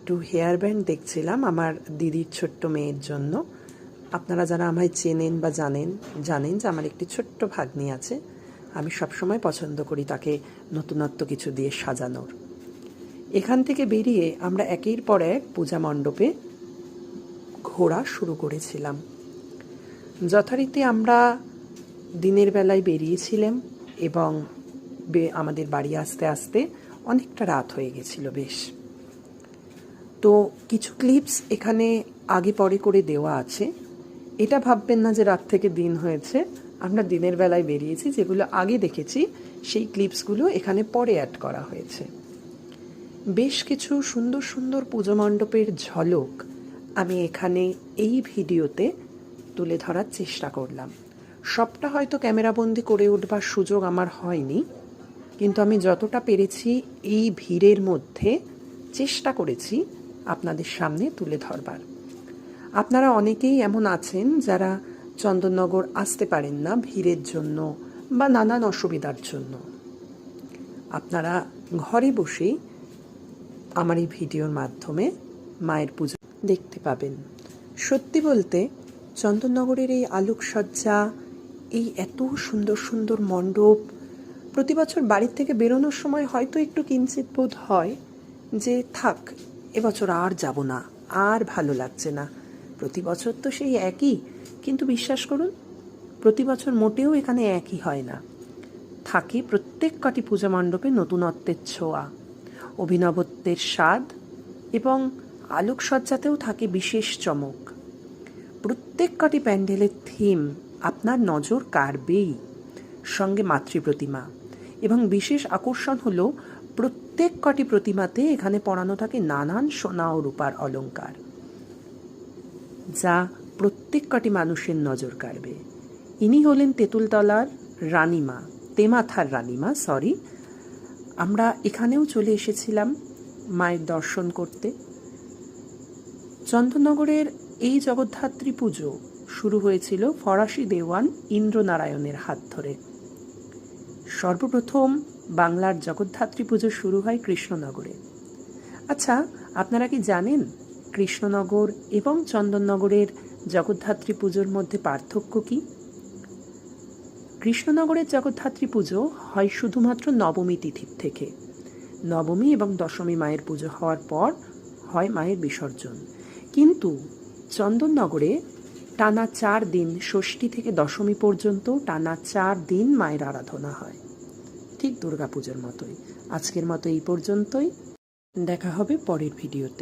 একটু hair band দেখছিলাম আমার দিদির ছোট্ট মেয়ের জন্য। আপনারা যারা আমায় চেনেন বা জানেন যে আমার একটি ছোট্ট ভাগ্নি আছে। আমি সবসময় পছন্দ করি তাকে নতুনত্ব কিছু দিয়ে সাজানোর। এখান থেকে বেরিয়ে আমরা একের পর এক পূজা মণ্ডপে ঘোরা শুরু করেছিলাম। যথারীতি আমরা দিনের বেলায় বেরিয়েছিলাম এবং আমাদের বাড়ি আসতে আসতে অনেকটা রাত হয়ে গেছিল বেশ। তো কিছু ক্লিপস এখানে আগে পরে করে দেওয়া আছে। এটা ভাববেন না যে রাত থেকে দিন হয়েছে, আমরা দিনের বেলায় বেরিয়েছি। যেগুলো আগে দেখেছি সেই ক্লিপসগুলো এখানে পরে অ্যাড করা হয়েছে। বেশ কিছু সুন্দর সুন্দর পুজো মণ্ডপের ঝলক আমি এখানে এই ভিডিওতে তুলে ধরার চেষ্টা করলাম। সবটা হয়তো ক্যামেরাবন্দি করে উঠবার সুযোগ আমার হয়নি, কিন্তু আমি যতটা পেরেছি এই ভিড়ের মধ্যে চেষ্টা করেছি আপনাদের সামনে তুলে ধরবার। আপনারা অনেকেই এমন আছেন যারা চন্দননগর আসতে পারেন না ভিড়ের জন্য বা নানান অসুবিধার জন্য। আপনারা ঘরে বসেই আমার এই ভিডিওর মাধ্যমে মায়ের পুজো দেখতে পাবেন। সত্যি বলতে চন্দননগরের এই আলোকসজ্জা, এই এত সুন্দর সুন্দর মণ্ডপ, প্রতি বছর বাড়ির থেকে বেরোনোর সময় হয়তো একটু কিঞ্চিত বোধ হয় যে থাক, এবছর আর যাব না, আর ভালো লাগছে না। প্রতি বছর তো সেই একই, কিন্তু বিশ্বাস করুন প্রতি বছর মোটেও এখানে একই হয় না। থাকে প্রত্যেক কটি পূজা মণ্ডপে নতুনত্বের ছোঁয়া, অভিনবত্বের স্বাদ এবং আলোকসজ্জাতেও থাকে বিশেষ চমক। প্রত্যেক কটি প্যান্ডেলের থিম আপনার নজর কাড়বেই। সঙ্গে মাতৃপ্রতিমা, এবং বিশেষ আকর্ষণ হলো প্রত্যেক কটি প্রতিমাতে এখানে পরানো থাকে নানান সোনা ও রূপার অলঙ্কার, যা প্রত্যেক কটি মানুষের নজর কাড়বে। ইনি হলেন তেঁতুলতলার রানীমা, তেমাথার রানীমা, আমরা এখানেও চলে এসেছিলাম মায়ের দর্শন করতে। চন্দননগরের এই জগদ্ধাত্রী পুজো শুরু হয়েছিল ফরাসি দেওয়ান ইন্দ্রনারায়ণের হাত ধরে। সর্বপ্রথম বাংলার জগদ্ধাত্রী পুজো শুরু হয় কৃষ্ণনগরে। আচ্ছা, আপনারা কি জানেন কৃষ্ণনগর এবং চন্দননগরের জগদ্ধাত্রী পুজোর মধ্যে পার্থক্য কি? কৃষ্ণনগরের জগদ্ধাত্রী পুজো হয় শুধুমাত্র নবমী তিথির থেকে। নবমী এবং দশমী মায়ের পুজো হওয়ার পর হয় মায়ের বিসর্জন। কিন্তু চন্দননগরে টানা 4 দিন, ষষ্ঠী থেকে দশমী পর্যন্ত টানা 4 দিন মায়ের আরাধনা হয়, ঠিক দুর্গাপুজোর মতোই। আজকের মতো এই পর্যন্তই, দেখা হবে পরের ভিডিওতে।